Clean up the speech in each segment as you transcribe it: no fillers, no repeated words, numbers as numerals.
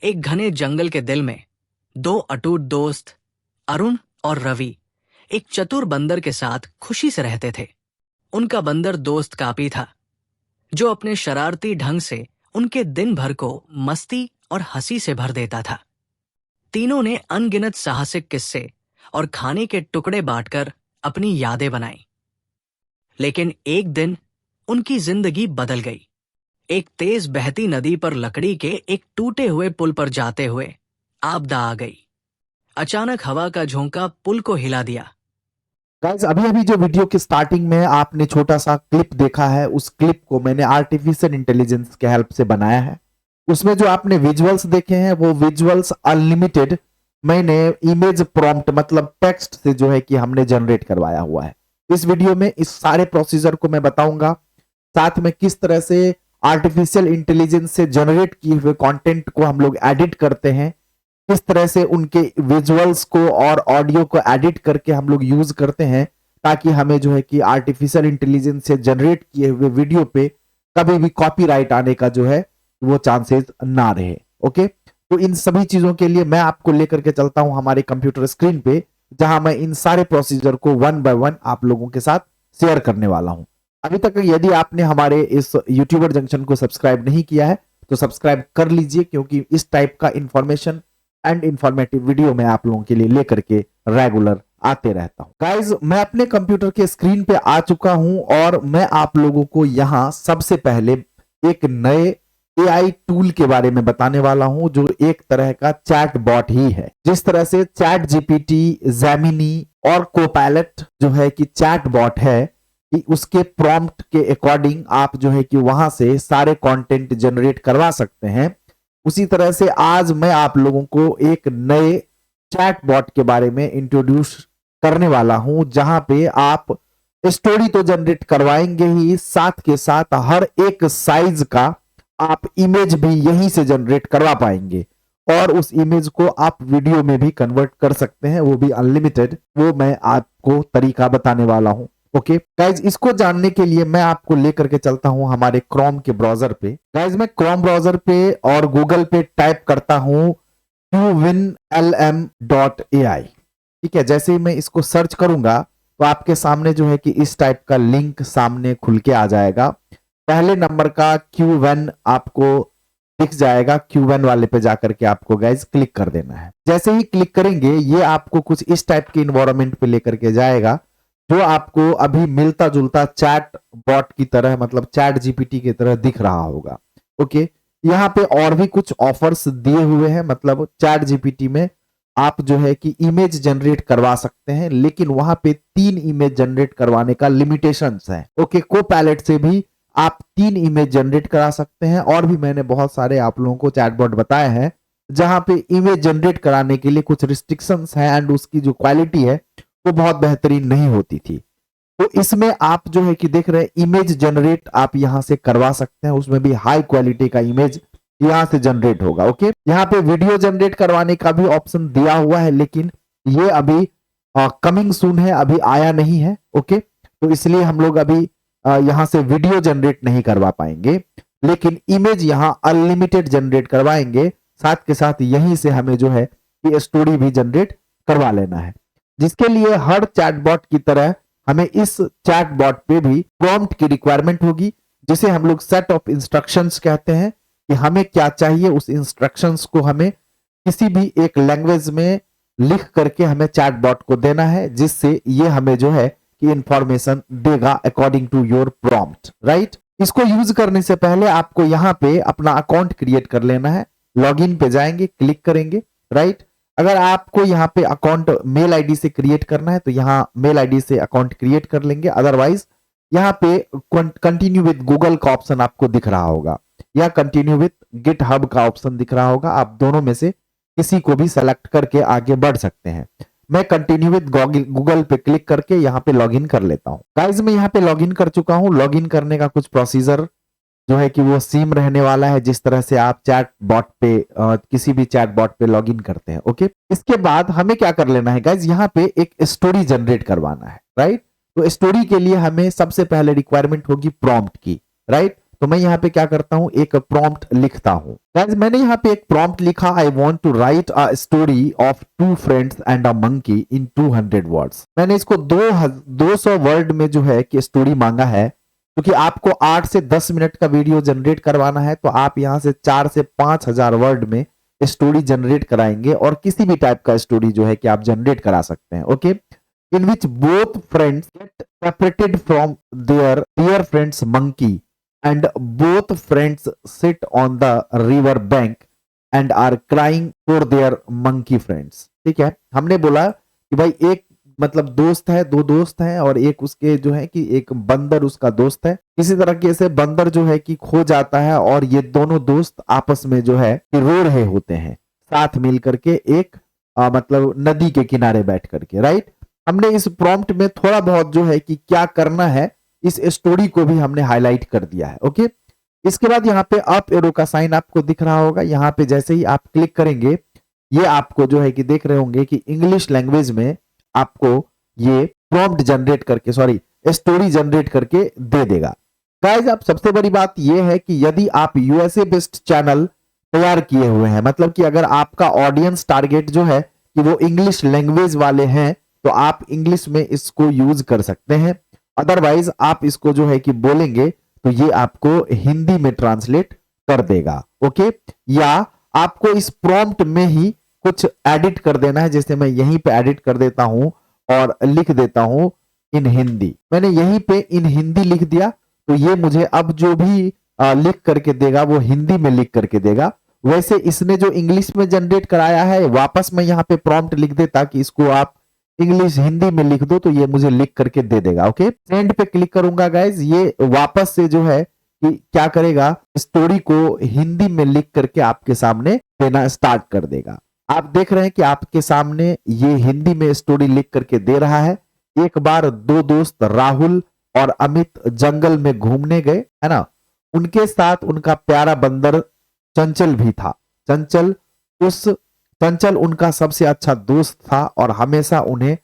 एक घने जंगल के दिल में दो अटूट दोस्त अरुण और रवि एक चतुर बंदर के साथ खुशी से रहते थे। उनका बंदर दोस्त कापी था, जो अपने शरारती ढंग से उनके दिन भर को मस्ती और हंसी से भर देता था। तीनों ने अनगिनत साहसिक किस्से और खाने के टुकड़े बांटकर अपनी यादें बनाई। लेकिन एक दिन उनकी जिंदगी बदल गई। एक तेज बहती नदी पर लकड़ी के एक टूटे हुए पुल पर जाते हुए आपदा आ गई। अचानक हवा का झोंका पुल को हिला दिया। गाइस, अभी अभी जो वीडियो की स्टार्टिंग में आपने छोटा सा क्लिप देखा है, उस क्लिप को मैंने आर्टिफिशियल इंटेलिजेंस के हेल्प से बनाया है। उसमें जो आपने विजुअल्स देखे हैं वो विजुअल्स अनलिमिटेड मैंने इमेज प्रॉम्प्ट मतलब टेक्स्ट से जो है कि हमने जनरेट करवाया हुआ है। इस वीडियो में इस सारे प्रोसीजर को मैं बताऊंगा, साथ में किस तरह से आर्टिफिशियल इंटेलिजेंस से जनरेट किए हुए कंटेंट को हम लोग एडिट करते हैं, किस तरह से उनके विजुअल्स को और ऑडियो को एडिट करके हम लोग यूज करते हैं, ताकि हमें जो है कि आर्टिफिशियल इंटेलिजेंस से जनरेट किए हुए वीडियो पे कभी भी कॉपीराइट आने का जो है वो चांसेस ना रहे। ओके, तो इन सभी चीजों के लिए मैं आपको लेकर के चलता हूं हमारे कंप्यूटर स्क्रीन पे, जहां मैं इन सारे प्रोसीजर को वन बाय वन आप लोगों के साथ शेयर करने वाला हूं। अभी तक यदि आपने हमारे इस यूट्यूबर जंक्शन को सब्सक्राइब नहीं किया है तो सब्सक्राइब कर लीजिए, क्योंकि इस टाइप का इंफॉर्मेशन एंड इंफॉर्मेटिव वीडियो मैं आप लोगों के लिए लेकर के रेगुलर आते रहता हूं। गाइज, मैं अपने कंप्यूटर के स्क्रीन पे आ चुका हूं और मैं आप लोगों को यहां सबसे पहले एक नए एआई टूल के बारे में बताने वाला हूं, जो एक तरह का चैट बॉट ही है। जिस तरह से चैट जीपीटी, जेमिनी और कोपायलट जो है कि चैट बॉट है, कि उसके प्रॉम्प्ट के अकॉर्डिंग आप जो है कि वहां से सारे कंटेंट जनरेट करवा सकते हैं, उसी तरह से आज मैं आप लोगों को एक नए चैट बॉट के बारे में इंट्रोड्यूस करने वाला हूं, जहां पे आप स्टोरी तो जनरेट करवाएंगे ही, साथ के साथ हर एक साइज का आप इमेज भी यहीं से जनरेट करवा पाएंगे और उस इमेज को आप वीडियो में भी कन्वर्ट कर सकते हैं, वो भी अनलिमिटेड। वो मैं आपको तरीका बताने वाला हूं। ओके गाइज, इसको जानने के लिए मैं आपको लेकर के चलता हूं हमारे क्रोम के ब्राउजर पे। गाइज, मैं क्रोम ब्राउजर पे और गूगल पे टाइप करता हूं qwinlm.ai। ठीक है, जैसे ही मैं इसको सर्च करूंगा तो आपके सामने जो है कि इस टाइप का लिंक सामने खुल के आ जाएगा। पहले नंबर का Q1 आपको दिख जाएगा, Q1 वाले पे जाकर के आपको गाइज क्लिक कर देना है। जैसे ही क्लिक करेंगे ये आपको कुछ इस टाइप के इन्वायरमेंट पे लेकर के जाएगा, जो आपको अभी मिलता जुलता चैट बॉट की तरह मतलब चैट जीपीटी की तरह दिख रहा होगा। ओके, यहाँ पे और भी कुछ ऑफर्स दिए हुए हैं, मतलब चैट जीपीटी में आप जो है कि इमेज जनरेट करवा सकते हैं, लेकिन वहां पे 3 इमेज जनरेट करवाने का लिमिटेशंस है। ओके, कोपैलेट से भी आप 3 इमेज जनरेट करा सकते हैं, और भी मैंने बहुत सारे आप लोगों को चैटबॉट बताए हैं जहां पे इमेज जनरेट कराने के लिए कुछ रिस्ट्रिक्शंस हैं एंड उसकी जो क्वालिटी है वो बहुत बेहतरीन नहीं होती थी। तो इसमें आप जो है कि देख रहे हैं इमेज जनरेट आप यहां से करवा सकते हैं, उसमें भी हाई क्वालिटी का इमेज यहां से जनरेट होगा। ओके, यहाँ पे वीडियो जनरेट करवाने का भी ऑप्शन दिया हुआ है, लेकिन ये अभी कमिंग सून है, अभी आया नहीं है। ओके, तो इसलिए हम लोग अभी यहां से वीडियो जनरेट नहीं करवा पाएंगे, लेकिन इमेज यहां अनलिमिटेड जनरेट करवाएंगे। साथ के साथ यहीं से हमें जो है कि स्टोरी भी जनरेट करवा लेना है, जिसके लिए हर चैटबॉट की तरह हमें इस चैटबॉट पे भी प्रॉम्प्ट की रिक्वायरमेंट होगी, जिसे हम लोग सेट ऑफ इंस्ट्रक्शंस कहते हैं, कि हमें क्या चाहिए उस इंस्ट्रक्शंस को हमें किसी भी एक लैंग्वेज में लिख करके हमें चैटबॉट को देना है, जिससे ये हमें जो है कि इंफॉर्मेशन देगा according to your prompt. Right, इसको यूज करने से पहले आपको यहाँ पे अपना अकाउंट क्रिएट कर लेना है। लॉगिन पे जाएंगे, क्लिक करेंगे। राइट, अगर आपको यहाँ पे अकाउंट मेल आईडी से क्रिएट करना है तो यहाँ मेल आईडी से अकाउंट क्रिएट कर लेंगे, अदरवाइज यहाँ पे कंटिन्यू विद गूगल का ऑप्शन आपको दिख रहा होगा या कंटिन्यू विद गिट हब का ऑप्शन दिख रहा होगा। आप दोनों में से किसी को भी सेलेक्ट करके आगे बढ़ सकते हैं। मैं कंटिन्यू विद गूगल पे क्लिक करके यहाँ पे लॉगिन कर लेता हूँ। गाइज, मैं यहाँ पे लॉगिन कर चुका हूँ। लॉगिन करने का कुछ प्रोसीजर जो है कि वो सेम रहने वाला है जिस तरह से आप चैट बॉट पे किसी भी चैट बॉट पे लॉगिन करते हैं। ओके, इसके बाद हमें क्या कर लेना है गाइज, यहाँ पे एक स्टोरी जनरेट करवाना है। राइट, तो स्टोरी के लिए हमें सबसे पहले रिक्वायरमेंट होगी प्रॉम्प्ट की। राइट, तो मैं यहाँ पे क्या करता हूँ, एक प्रॉम्प्ट लिखता हूँ। गाइस मैंने यहाँ पे एक प्रॉम्प्ट लिखा, I want to write a story of two friends and a monkey in 200 words. मैंने इसको 200 वर्ड में जो है कि स्टोरी मांगा है, क्योंकि आपको 8 से 10 मिनट का वीडियो जनरेट करवाना है, तो आप यहाँ से 4 से 5,000 वर्ड में स्टोरी जनरेट कराएंगे, और किसी भी टाइप का स्टोरी जो है कि आप जनरेट करा सकते हैं। Okay, in which both friends get separated from their dear friends monkey and both friends sit on the river bank and are crying for their monkey friends। ठीक है, हमने बोला कि भाई एक मतलब दोस्त है, दो दोस्त हैं, और एक उसके जो है कि एक बंदर उसका दोस्त है। किसी तरीके से बंदर जो है कि खो जाता है, और ये दोनों दोस्त आपस में जो है कि रो रहे होते हैं साथ मिल करके, एक मतलब नदी के किनारे बैठ करके। राइट, हमने इस प्रॉम्प्ट में थोड़ा बहुत जो है कि क्या करना है, इस स्टोरी को भी हमने हाईलाइट कर दिया है। ओके, इसके बाद यहाँ पे अप एरो का साइन आपको दिख रहा होगा, यहाँ पे जैसे ही आप क्लिक करेंगे, ये आपको जो है कि देख रहे होंगे कि इंग्लिश लैंग्वेज में आपको ये प्रॉम्प्ट जनरेट करके, सॉरी स्टोरी जनरेट करके दे देगा। गाइस अब सबसे बड़ी बात ये है कि यदि आप यूएसए बेस्ड चैनल तैयार किए हुए हैं, मतलब कि अगर आपका ऑडियंस टारगेट जो है कि वो इंग्लिश लैंग्वेज वाले हैं, तो आप इंग्लिश में इसको यूज कर सकते हैं। अदरवाइज आप इसको जो है कि बोलेंगे तो ये आपको हिंदी में ट्रांसलेट कर देगा। ओके, या आपको इस प्रॉम्प्ट में ही कुछ एडिट कर देना है, जैसे मैं यहीं पे एडिट कर देता हूं और लिख देता हूं इन हिंदी। मैंने यहीं पे इन हिंदी लिख दिया, तो ये मुझे अब जो भी लिख करके देगा वो हिंदी में लिख करके देगा। वैसे इसने जो इंग्लिश में जनरेट कराया है, वापस मैं यहाँ पे प्रॉम्प्ट लिख देता कि इसको आप इंग्लिश हिंदी में लिख दो, तो ये मुझे लिख करके दे देगा। ओके, सेंड पे क्लिक करूंगा गाइज, ये वापस से जो है कि क्या करेगा, स्टोरी को हिंदी में लिख करके आपके सामने देना स्टार्ट कर देगा। आप देख रहे हैं कि आपके सामने ये हिंदी में स्टोरी लिख करके दे रहा है। एक बार दो दोस्त राहुल और अमित जंगल में घूमने गए, है ना, उनके साथ उनका प्यारा बंदर चंचल भी था। चंचल उनका सबसे अच्छा दोस्त था और हमेशा उन्हें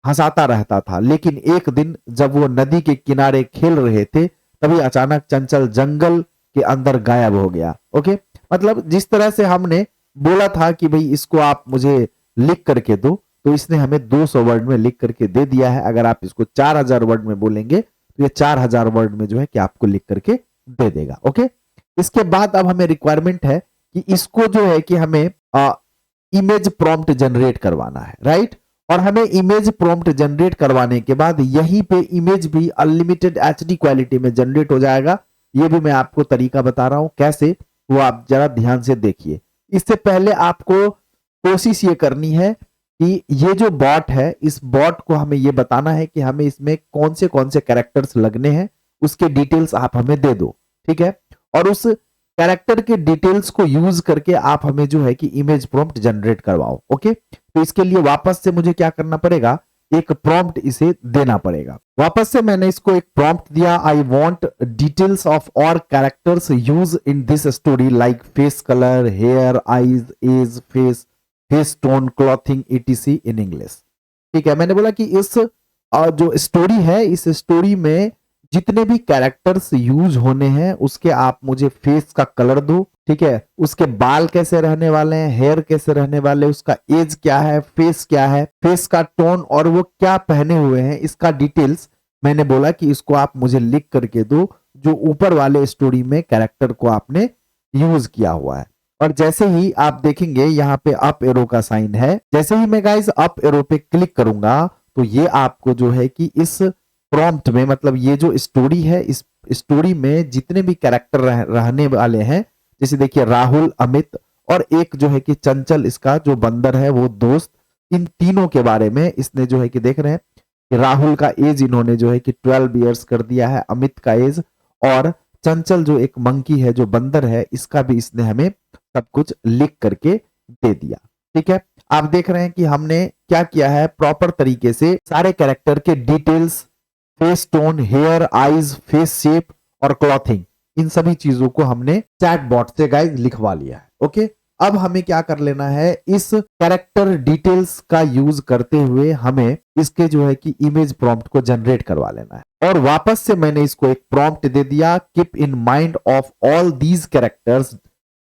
हंसाता रहता था। लेकिन एक दिन जब वो नदी के किनारे खेल रहे थे, तभी अचानक चंचल जंगल के अंदर गायब हो गया। ओके, मतलब जिस तरह से हमने बोला था कि भाई इसको आप मुझे लिख करके दो, तो इसने हमें 200 वर्ड में लिख करके दे दिया है। अगर आप इसको 4000 वर्ड में बोलेंगे तो ये 4000 वर्ड में जो है कि आपको लिख करके दे देगा। ओके, इसके बाद अब हमें रिक्वायरमेंट है कि इसको जो है कि हमें इमेज प्रॉम्प्ट जनरेट करवाना है। राइट, और हमें इमेज प्रॉम्प्ट जनरेट करवाने के बाद यहीं पे इमेज भी अनलिमिटेड एचडी क्वालिटी में जनरेट हो जाएगा। ये भी मैं आपको तरीका बता रहा हूं कैसे, वो आप जरा ध्यान से देखिए। इससे पहले आपको कोशिश ये करनी है कि ये जो बॉट है, इस बॉट को हमें ये बताना है कि हमें इसमें कौन से कैरेक्टर्स लगने हैं, उसके डिटेल्स आप हमें दे दो। ठीक है, और उस कैरेक्टर के डिटेल्स को यूज करके आप हमें जो है कि इमेज प्रॉम्प्ट जनरेट करवाओ। ओके, तो इसके लिए वापस से मुझे क्या करना पड़ेगा, एक प्रॉम्प्ट इसे देना पड़ेगा। वापस से मैंने इसको एक प्रॉम्प्ट दिया, I want details of all characters use in this story like face colour, hair, eyes, age, face tone, clothing etc in English. ठीक है, मैंने बोला कि इस जो स्टोरी है, इस स्टोरी में जितने भी कैरेक्टर्स यूज होने हैं उसके आप मुझे फेस का कलर दो। ठीक है, उसके बाल कैसे रहने वाले हैं, हेयर कैसे रहने वाले, उसका एज क्या है, फेस क्या है, फेस का टोन, और वो क्या पहने हुए हैं, इसका डिटेल्स मैंने बोला कि इसको आप मुझे लिख करके दो, जो ऊपर वाले स्टोरी में कैरेक्टर को आपने यूज किया हुआ है। और जैसे ही आप देखेंगे यहाँ पे अप एरो का साइन है, जैसे ही मैं गाइस अप एरो पे क्लिक करूंगा, तो ये आपको जो है कि इस प्रॉम्प्ट में, मतलब ये जो स्टोरी है, इस स्टोरी में जितने भी कैरेक्टर रहने वाले हैं, जैसे देखिए राहुल, अमित और एक जो है कि चंचल, इसका जो बंदर है वो दोस्त, इन तीनों के बारे में इसने जो है कि देख रहे हैं कि राहुल का एज इन्होंने जो है कि 12 इयर्स कर दिया है, अमित का एज, और चंचल जो एक मंकी है, जो बंदर है, इसका भी इसने हमें सब कुछ लिख करके दे दिया। ठीक है, आप देख रहे हैं कि हमने क्या किया है, प्रॉपर तरीके से सारे कैरेक्टर के details, face tone, hair, eyes, face shape और क्लॉथिंग, इन सभी चीजों को हमने चैट बॉट से गाइस लिखवा लिया है। ओके, अब हमें क्या कर लेना है, इस कैरेक्टर डिटेल्स का यूज करते हुए हमें इसके जो है कि इमेज प्रॉम्प्ट को जनरेट करवा लेना है। और वापस से मैंने इसको एक प्रॉम्प्ट दे दिया, keep in mind of all these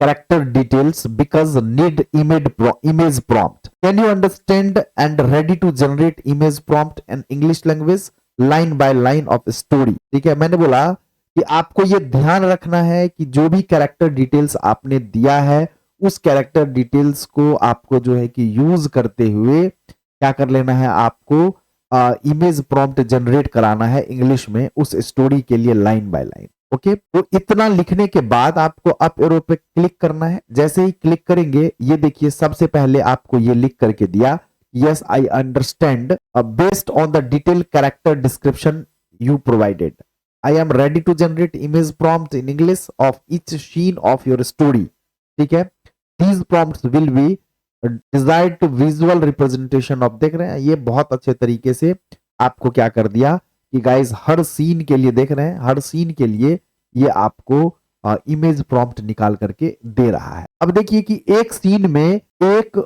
character details because need image prompt. Can you understand and ready to generate image prompt in English language line by line of story? ठीक है, मैंने बोला कि आपको ये ध्यान रखना है कि जो भी कैरेक्टर डिटेल्स आपने दिया है उस कैरेक्टर डिटेल्स को आपको जो है कि यूज करते हुए क्या कर लेना है, आपको इमेज प्रॉम्प्ट जनरेट कराना है इंग्लिश में उस स्टोरी के लिए लाइन बाय लाइन। ओके, तो इतना लिखने के बाद आपको अप एरो पे क्लिक करना है। जैसे ही क्लिक करेंगे ये देखिए सबसे पहले आपको ये लिख करके दिया, yes I understand based on the detail character description you provided I am ready to generate image prompt in English of each scene of your story. ठीक है, these prompts will be desired to visual representation of, देख रहे हैं ये बहुत अच्छे तरीके से आपको क्या कर दिया कि गाइस हर सीन के लिए, देख रहे हैं हर सीन के लिए ये आपको इमेज प्रॉम्प्ट निकाल करके दे रहा है। अब देखिए कि एक सीन में 1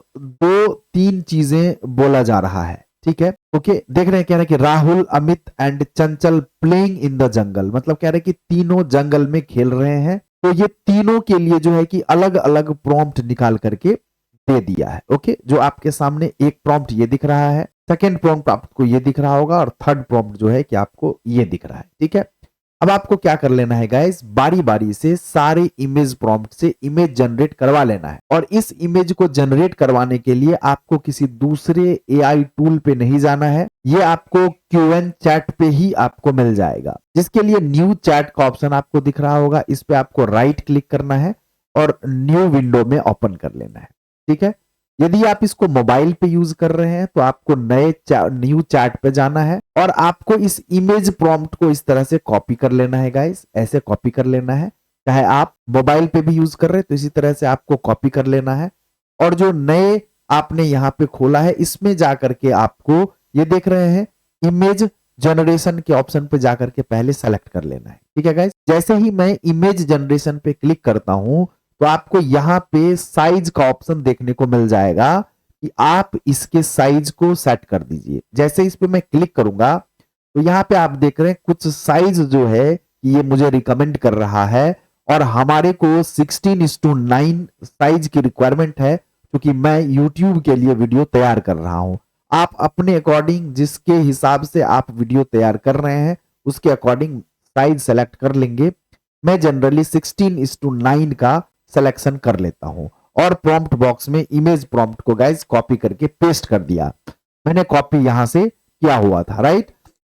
2 3 चीजें बोला जा रहा है। ठीक है, ओके, देख रहे हैं कह रहे हैं कि Rahul, Amit and Chanchal playing in the jungle, मतलब कह रहे हैं कि तीनों जंगल में खेल रहे हैं। तो ये तीनों के लिए जो है कि अलग अलग प्रॉम्प्ट निकाल करके दे दिया है। ओके, जो आपके सामने एक प्रॉम्प्ट ये दिख रहा है, सेकेंड प्रॉम्प्ट आपको ये दिख रहा होगा और थर्ड प्रॉम्प्ट जो है कि आपको ये दिख रहा है। ठीक है, अब आपको क्या कर लेना है गाइस, बारी बारी से सारे इमेज प्रॉम्प्ट से इमेज जनरेट करवा लेना है। और इस इमेज को जनरेट करवाने के लिए आपको किसी दूसरे एआई टूल पे नहीं जाना है, ये आपको क्यूएन चैट पे ही आपको मिल जाएगा, जिसके लिए न्यू चैट का ऑप्शन आपको दिख रहा होगा। इस पे आपको राइट क्लिक करना है और न्यू विंडो में ओपन कर लेना है। ठीक है, यदि आप इसको मोबाइल पे यूज कर रहे हैं तो आपको न्यू चैट पे जाना है और आपको इस इमेज प्रॉम्प्ट को इस तरह से कॉपी कर लेना है गाइस, ऐसे कॉपी कर लेना है। चाहे आप मोबाइल पे भी यूज कर रहे हैं तो इसी तरह से आपको कॉपी कर लेना है और जो नए आपने यहाँ पे खोला है इसमें जाकर के आपको ये देख रहे हैं इमेज जनरेशन के ऑप्शन पे जाकर के पहले सेलेक्ट कर लेना है। ठीक है गाइस, जैसे ही मैं इमेज जनरेशन पे क्लिक करता हूं तो आपको यहाँ पे साइज का ऑप्शन देखने को मिल जाएगा कि आप इसके साइज को सेट कर दीजिए। जैसे इस पे मैं क्लिक करूंगा तो यहाँ पे आप देख रहे हैं कुछ साइज जो है ये मुझे रिकमेंड कर रहा है और हमारे को 16:9 साइज की रिक्वायरमेंट है क्योंकि मैं YouTube के लिए वीडियो तैयार कर रहा हूं। आप अपने अकॉर्डिंग जिसके हिसाब से आप वीडियो तैयार कर रहे हैं उसके अकॉर्डिंग साइज सेलेक्ट कर लेंगे। मैं जनरली 16:9 का सिलेक्शन कर लेता हूं और प्रॉम्प्ट बॉक्स में इमेज प्रॉम्प्ट को गाइस कॉपी करके पेस्ट कर दिया। मैंने कॉपी यहां से किया हुआ था, राइट।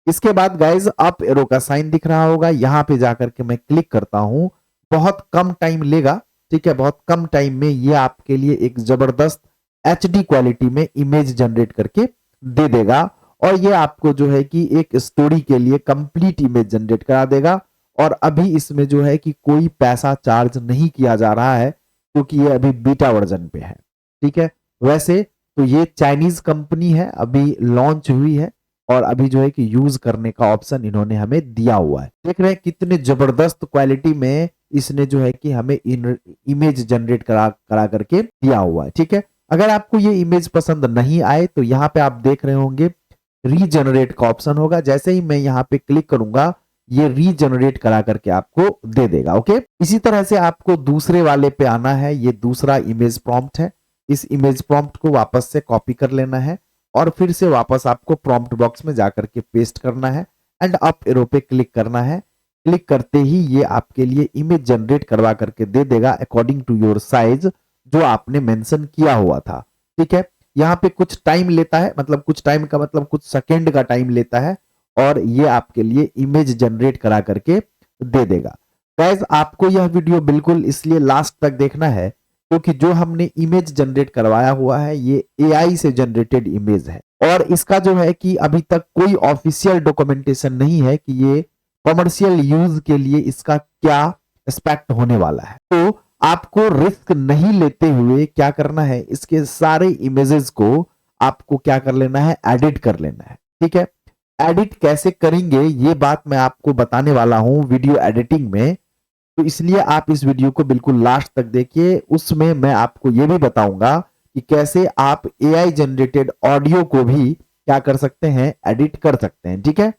इसके बाद गाइस अप एरो का साइन दिख रहा होगा, यहां पे जाकर के मैं क्लिक करता हूं। बहुत कम टाइम लेगा, ठीक है, बहुत कम टाइम में ये आपके लिए एक जबरदस्त HD क्वालिटी में इमेज जनरेट करके दे देगा और ये आपको जो है कि एक स्टोरी के लिए कंप्लीट इमेज जनरेट करा देगा। और अभी इसमें जो है कि कोई पैसा चार्ज नहीं किया जा रहा है क्योंकि ये अभी बीटा वर्जन पे है। ठीक है, वैसे तो ये चाइनीज कंपनी है, अभी लॉन्च हुई है और अभी जो है कि यूज करने का ऑप्शन इन्होंने हमें दिया हुआ है। देख रहे हैं कितने जबरदस्त क्वालिटी में इसने जो है कि हमें इमेज जनरेट करा करके दिया हुआ है। ठीक है, अगर आपको ये इमेज पसंद नहीं आए तो यहाँ पे आप देख रहे होंगे रीजनरेट का ऑप्शन होगा। जैसे ही मैं यहाँ पे क्लिक करूंगा ये रीजनरेट करा करके आपको दे देगा। ओके, इसी तरह से आपको दूसरे वाले पे आना है। ये दूसरा इमेज प्रॉम्प्ट है, इस इमेज प्रॉम्प्ट को वापस से कॉपी कर लेना है और फिर से वापस आपको प्रॉम्प्ट बॉक्स में जाकर के पेस्ट करना है एंड अप एरो पे क्लिक करना है। क्लिक करते ही ये आपके लिए इमेज जनरेट करवा करके दे देगा अकॉर्डिंग टू योर साइज जो आपने मेंशन किया हुआ था। ठीक है, यहाँ पे कुछ टाइम लेता है, मतलब कुछ टाइम का मतलब कुछ सेकेंड का टाइम लेता है और ये आपके लिए इमेज जनरेट करा करके दे देगा। गाइस आपको यह वीडियो बिल्कुल इसलिए लास्ट तक देखना है क्योंकि जो हमने इमेज जनरेट करवाया हुआ है ये AI से जनरेटेड इमेज है और इसका जो है कि अभी तक कोई ऑफिशियल डॉक्यूमेंटेशन नहीं है कि ये कॉमर्शियल यूज के लिए इसका क्या एस्पेक्ट होने वाला है। तो आपको रिस्क नहीं लेते हुए क्या करना है, इसके सारे इमेजेस को आपको क्या कर लेना है, एडिट कर लेना है। ठीक है, एडिट कैसे करेंगे ये बात मैं आपको बताने वाला हूं वीडियो एडिटिंग में। तो इसलिए आप इस वीडियो को बिल्कुल लास्ट तक देखिए। उसमें मैं आपको यह भी बताऊंगा कि कैसे आप एआई जनरेटेड ऑडियो को भी क्या कर सकते हैं, एडिट कर सकते हैं। ठीक है,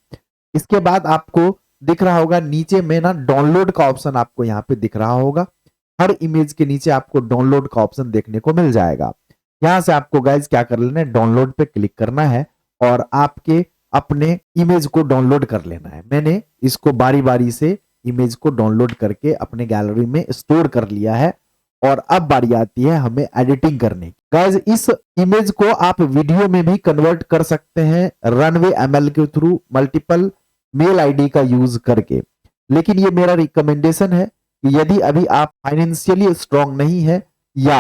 इसके बाद आपको दिख रहा होगा नीचे में ना डाउनलोड का ऑप्शन आपको यहाँ पे दिख रहा होगा। हर इमेज के नीचे आपको डाउनलोड का ऑप्शन देखने को मिल जाएगा। यहां से आपको गाइज क्या कर लेना है, डाउनलोड पे क्लिक करना है और आपके अपने इमेज को डाउनलोड कर लेना है। मैंने इसको बारी बारी से इमेज को डाउनलोड करके अपने गैलरी में स्टोर कर लिया है और अब बारी आती है हमें एडिटिंग करने की। गाइज इस इमेज को आप वीडियो में भी कन्वर्ट कर सकते हैं रनवे एमएल के थ्रू, मल्टीपल मेल आईडी का यूज करके। लेकिन ये मेरा रिकमेंडेशन है कि यदि अभी आप फाइनेंशियली स्ट्रांग नहीं है या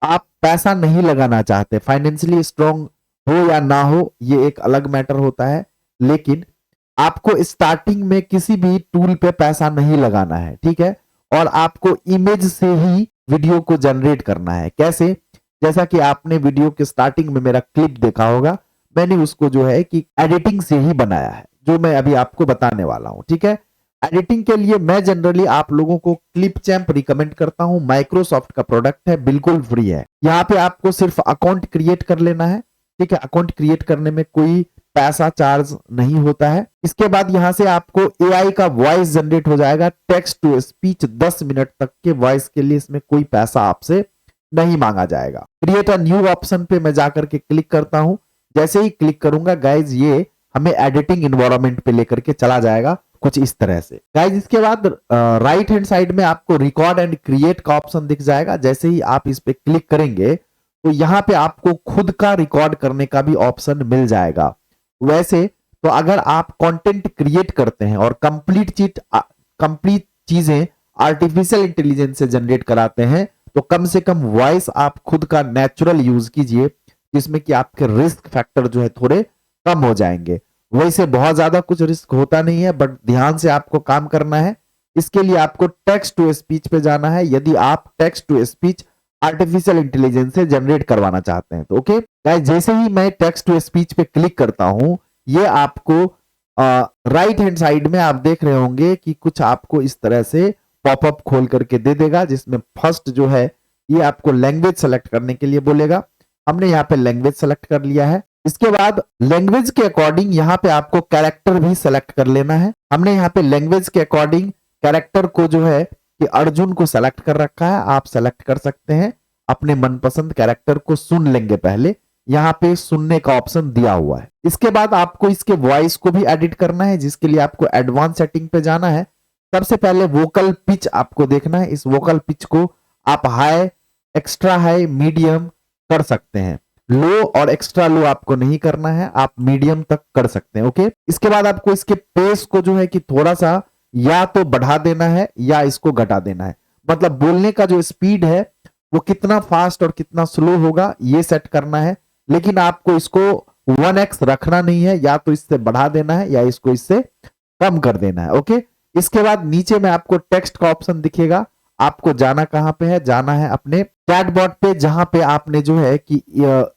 आप पैसा नहीं लगाना चाहते, फाइनेंशियली स्ट्रांग हो या ना हो ये एक अलग मैटर होता है, लेकिन आपको स्टार्टिंग में किसी भी टूल पे पैसा नहीं लगाना है। ठीक है, और आपको इमेज से ही वीडियो को जनरेट करना है। कैसे? जैसा कि आपने वीडियो के स्टार्टिंग में मेरा क्लिप देखा होगा, मैंने उसको जो है कि एडिटिंग से ही बनाया है, जो मैं अभी आपको बताने वाला हूं। ठीक है, एडिटिंग के लिए मैं जनरली आप लोगों को क्लिपचैम्प रिकमेंड करता हूं। माइक्रोसॉफ्ट का प्रोडक्ट है, बिल्कुल फ्री है। यहाँ पे आपको सिर्फ अकाउंट क्रिएट कर लेना है। ठीक है, अकाउंट क्रिएट करने में कोई पैसा चार्ज नहीं होता है। इसके बाद यहां से आपको एआई का वॉइस जनरेट हो जाएगा, टेक्स्ट टू स्पीच। 10 मिनट तक के वॉइस के लिए इसमें कोई पैसा आपसे नहीं मांगा जाएगा। क्रिएट अ न्यू ऑप्शन पे मैं जाकर के क्लिक करता हूं। जैसे ही क्लिक करूंगा गाइज ये हमें एडिटिंग एनवायरनमेंट पे लेकर के चला जाएगा कुछ इस तरह से। गाइज इसके बाद राइट हैंड साइड में आपको रिकॉर्ड एंड क्रिएट का ऑप्शन दिख जाएगा। जैसे ही आप इस पे क्लिक करेंगे तो यहाँ पे आपको खुद का रिकॉर्ड करने का भी ऑप्शन मिल जाएगा। वैसे तो अगर आप कंटेंट क्रिएट करते हैं और कंप्लीट चीजें आर्टिफिशियल इंटेलिजेंस से जनरेट कराते हैं तो कम से कम वॉइस आप खुद का नेचुरल यूज कीजिए, जिसमें कि आपके रिस्क फैक्टर जो है थोड़े कम हो जाएंगे। वैसे बहुत ज्यादा कुछ रिस्क होता नहीं है, बट ध्यान से आपको काम करना है। इसके लिए आपको टेक्स्ट टू स्पीच पे जाना है, यदि आप text to speech artificial intelligence से जनरेट करवाना चाहते हैं तो। ओके गाइस, जैसे ही मैं टेक्स्ट टू स्पीच पे क्लिक करता हूं, ये आपको राइट हैंड साइड में आप देख रहे होंगे कि कुछ आपको इस तरह से पॉपअप खोल करके दे देगा, जिसमें फर्स्ट जो है ये आपको लैंग्वेज सेलेक्ट करने के लिए बोलेगा। हमने यहाँ पे लैंग्वेज सेलेक्ट कर लिया है। इसके बाद लैंग्वेज के अकॉर्डिंग यहाँ पे आपको कैरेक्टर भी सेलेक्ट कर लेना है। हमने यहाँ पे लैंग्वेज के अकॉर्डिंग कैरेक्टर को जो है कि अर्जुन को सेलेक्ट कर रखा है। आप सेलेक्ट कर सकते हैं अपने मनपसंद कैरेक्टर को, सुन लेंगे पहले। यहाँ पे सुनने का ऑप्शन दिया हुआ है। इसके बाद आपको इसके वॉइस को भी एडिट करना है, जिसके लिए आपको एडवांस सेटिंग पे जाना है। सबसे पहले वोकल पिच आपको देखना है। इस वोकल पिच को आप हाई, एक्स्ट्रा हाई, मीडियम कर सकते हैं। लो और एक्स्ट्रा लो आपको नहीं करना है, आप मीडियम तक कर सकते हैं। ओके, इसके बाद आपको इसके पेस को जो है कि थोड़ा सा या तो बढ़ा देना है या इसको घटा देना है। मतलब बोलने का जो स्पीड है वो कितना फास्ट और कितना स्लो होगा ये सेट करना है। लेकिन आपको इसको 1x रखना नहीं है, या तो इससे बढ़ा देना है या इसको इससे कम कर देना है। ओके, इसके बाद नीचे में आपको टेक्स्ट का ऑप्शन दिखेगा। आपको जाना कहां पे है, जाना है अपने चैटबॉट पे, जहां पे आपने जो है कि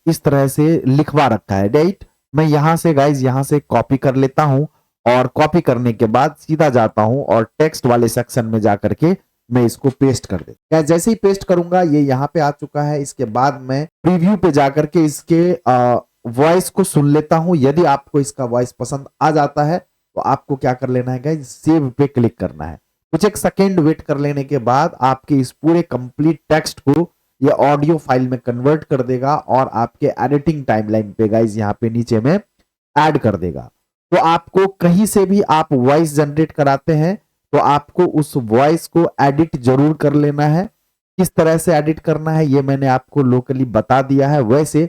इस तरह से लिखवा रखा है। राइट, मैं यहां से गाइज यहां से कॉपी कर लेता हूं और कॉपी करने के बाद सीधा जाता हूं और टेक्स्ट वाले सेक्शन में जाकर के मैं इसको पेस्ट कर देता हूं। जैसे ही पेस्ट करूंगा ये यहाँ पे आ चुका है। इसके बाद मैं प्रीव्यू पे जाकर के इसके वॉइस को सुन लेता हूं। यदि आपको इसका वॉइस पसंद आ जाता है तो आपको क्या कर लेना है गाइस, सेव पे क्लिक करना है। कुछ एक सेकेंड वेट कर लेने के बाद आपके इस पूरे कंप्लीट टेक्स्ट को ये ऑडियो फाइल में कन्वर्ट कर देगा और आपके एडिटिंग टाइमलाइन पे गाइस यहाँ पे नीचे में ऐड कर देगा। तो आपको कहीं से भी आप वॉइस जनरेट कराते हैं तो आपको उस वॉइस को एडिट जरूर कर लेना है। किस तरह से एडिट करना है ये मैंने आपको लोकली बता दिया है। वैसे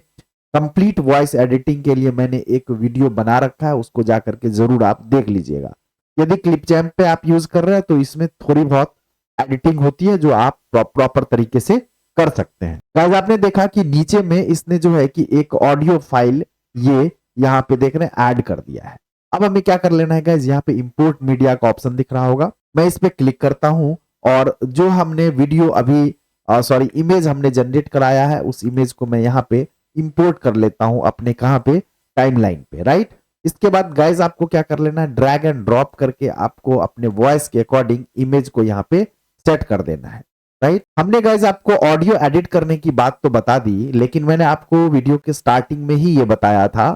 कंप्लीट वॉइस एडिटिंग के लिए मैंने एक वीडियो बना रखा है, उसको जाकर के जरूर आप देख लीजिएगा। यदि क्लिपचैम्प पे आप यूज कर रहे हैं तो इसमें थोड़ी बहुत एडिटिंग होती है जो आप प्रॉपर तरीके से कर सकते हैं। गाइस आपने देखा कि नीचे में इसने जो है कि एक ऑडियो फाइल ये यहाँ पे देख रहे हैं ऐड कर दिया है। अब हमें क्या कर लेना है गाइस, यहाँ पे इंपोर्ट मीडिया का ऑप्शन दिख रहा होगा। मैं इस पे क्लिक करता हूं और जो हमने वीडियो अभी इमेज हमने जनरेट कराया है उस इमेज को मैं यहाँ पे इंपोर्ट कर लेता हूं अपने कहाँ पे, टाइमलाइन पे। राइट, इसके बाद गाइस आपको क्या कर लेना है, ड्रैग एंड ड्रॉप करके आपको अपने वॉइस के अकॉर्डिंग इमेज को यहाँ पे सेट कर देना है, राइट। हमने गाइज आपको ऑडियो एडिट करने की बात तो बता दी, लेकिन मैंने आपको वीडियो के स्टार्टिंग में ही ये बताया था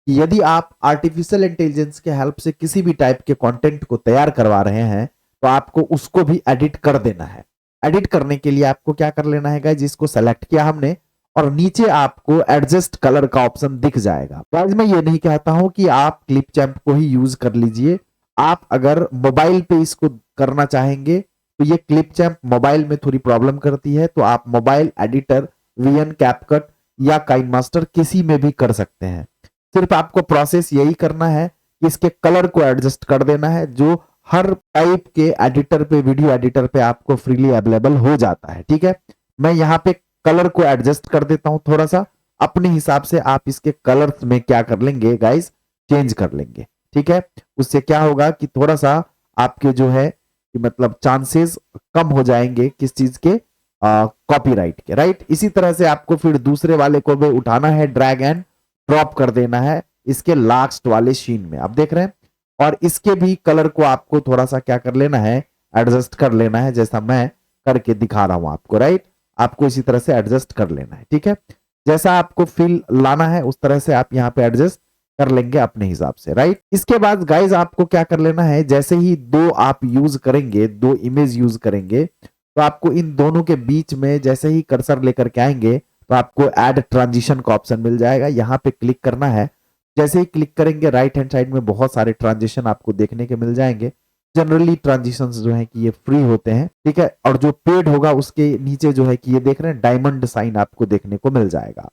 कि यदि आप आर्टिफिशियल इंटेलिजेंस के हेल्प से किसी भी टाइप के कंटेंट को तैयार करवा रहे हैं तो आपको उसको भी एडिट कर देना है। एडिट करने के लिए आपको क्या कर लेना है गाइज, इसको सेलेक्ट किया हमने और नीचे आपको एडजस्ट कलर का ऑप्शन दिख जाएगा। गाइज मैं ये नहीं कहता हूं कि आप क्लिपचैम्प को ही यूज कर लीजिए, आप अगर मोबाइल पे इसको करना चाहेंगे तो ये क्लिपचैम्प मोबाइल में थोड़ी प्रॉब्लम करती है, तो आप मोबाइल एडिटर वीएन, कैपकट या काइनमास्टर किसी में भी कर सकते हैं। सिर्फ आपको प्रोसेस यही करना है कि इसके कलर को एडजस्ट कर देना है, जो हर टाइप के एडिटर पे, वीडियो एडिटर पे आपको फ्रीली अवेलेबल हो जाता है, ठीक है। मैं यहाँ पे कलर को एडजस्ट कर देता हूं थोड़ा सा अपने हिसाब से। आप इसके कलर्स में क्या कर लेंगे गाइस, चेंज कर लेंगे, ठीक है। उससे क्या होगा कि थोड़ा सा आपके जो है कि मतलब चांसेस कम हो जाएंगे किस चीज के, कॉपीराइट के, राइट। इसी तरह से आपको फिर दूसरे वाले को भी उठाना है, ड्रैग एंड ड्रॉप कर देना है इसके लास्ट वाले शीन में, आप देख रहे हैं। और इसके भी कलर को आपको थोड़ा सा क्या कर लेना है, एडजस्ट कर लेना है, जैसा मैं करके दिखा रहा हूं आपको, राइट। आपको इसी तरह से एडजस्ट कर लेना है, ठीक है। जैसा आपको फील लाना है उस तरह से आप यहाँ पे एडजस्ट कर लेंगे अपने हिसाब से, राइट। इसके बाद गाइज आपको क्या कर लेना है, जैसे ही दो आप यूज करेंगे, दो इमेज यूज करेंगे, तो आपको इन दोनों के बीच में जैसे ही कर्सर लेकर के आएंगे तो आपको ऐड ट्रांजिशन का ऑप्शन मिल जाएगा। यहाँ पे क्लिक करना है, जैसे ही क्लिक करेंगे राइट हैंड साइड में बहुत सारे ट्रांजिशन आपको देखने के मिल जाएंगे। जनरली ट्रांजिशंस जो है कि ये फ्री होते हैं, ठीक है। और जो पेड होगा उसके नीचे जो है कि ये देख रहे हैं डायमंड साइन आपको देखने को मिल जाएगा।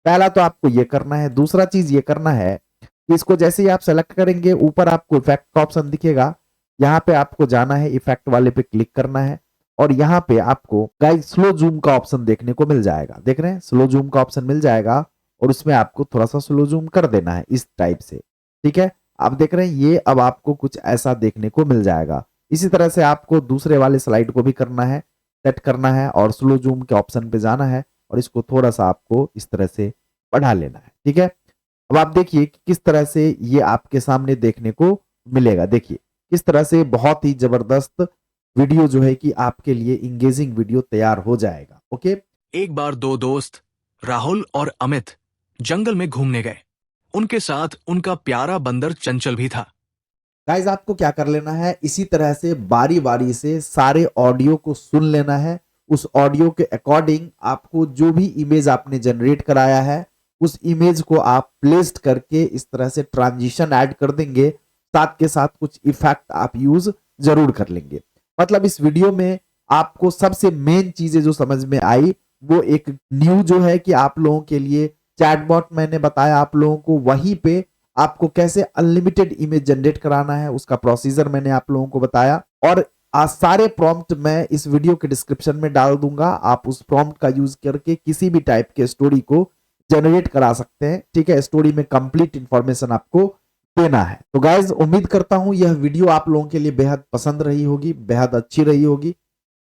पहला तो आपको ये करना है। दूसरा चीज ये करना है कि इसको जैसे ही आप सेलेक्ट करेंगे ऊपर आपको इफेक्ट का ऑप्शन दिखेगा, यहाँ पे आपको जाना है, इफेक्ट वाले पे क्लिक करना है और यहाँ पे आपको गाइस स्लो जूम का ऑप्शन देखने को मिल जाएगा। देख रहे हैं, स्लो जूम का ऑप्शन मिल जाएगा और उसमें आपको थोड़ा सा स्लो जूम कर देना है इस टाइप से, ठीक है। आप देख रहे हैं ये अब आपको कुछ ऐसा देखने को मिल जाएगा। इसी तरह से आपको दूसरे वाले स्लाइड को भी करना है, सेट करना है और स्लो जूम के ऑप्शन पे जाना है और इसको थोड़ा सा आपको इस तरह से बढ़ा लेना है, ठीक है। अब आप देखिए कि किस तरह से ये आपके सामने देखने को मिलेगा। देखिए किस तरह से बहुत ही जबरदस्त वीडियो जो है कि आपके लिए इंगेजिंग वीडियो तैयार हो जाएगा। ओके, एक बार दो दोस्त राहुल और अमित जंगल में घूमने गए। उनके साथ उनका प्यारा बंदर चंचल भी था। गाइज आपको क्या कर लेना है, इसी तरह से बारी बारी से सारे ऑडियो को सुन लेना है। उस ऑडियो के अकॉर्डिंग आपको जो भी इमेज आपने जनरेट कराया है उस इमेज को आप प्लेस्ड करके इस तरह से ट्रांजिशन ऐड कर देंगे, साथ के साथ कुछ इफेक्ट आप यूज जरूर कर लेंगे। मतलब इस वीडियो में आपको सबसे मेन चीजें जो समझ में आई वो एक न्यू जो है कि आप लोगों के लिए चैटबॉट मैंने बताया आप लोगों को, वहीं पे आपको कैसे अनलिमिटेड इमेज जनरेट कराना है उसका प्रोसीजर मैंने आप लोगों को बताया। और आज सारे प्रॉम्प्ट मैं इस वीडियो के डिस्क्रिप्शन में डाल दूंगा, आप उस प्रॉम्प्ट का यूज करके किसी भी टाइप के स्टोरी को जनरेट करा सकते हैं, ठीक है। स्टोरी में कंप्लीट इंफॉर्मेशन आपको देना है। तो गाइज उम्मीद करता हूं यह वीडियो आप लोगों के लिए बेहद पसंद रही होगी, बेहद अच्छी रही होगी।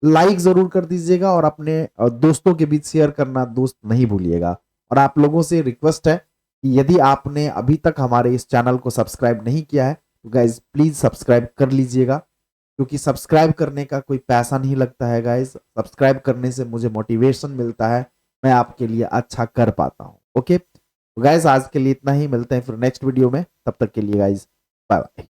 लाइक जरूर कर दीजिएगा और अपने दोस्तों के बीच शेयर करना दोस्त नहीं भूलिएगा। और आप लोगों से रिक्वेस्ट है कि यदि आपने अभी तक हमारे इस चैनल को सब्सक्राइब नहीं किया है तो गाइज प्लीज सब्सक्राइब कर लीजिएगा, क्योंकि सब्सक्राइब करने का कोई पैसा नहीं लगता है गाइज। सब्सक्राइब करने से मुझे मोटिवेशन मिलता है, मैं आपके लिए अच्छा कर पाता हूं। ओके, तो गाइज आज के लिए इतना ही, मिलते हैं फिर नेक्स्ट वीडियो में, तब तक के लिए गाइज बाय बाय।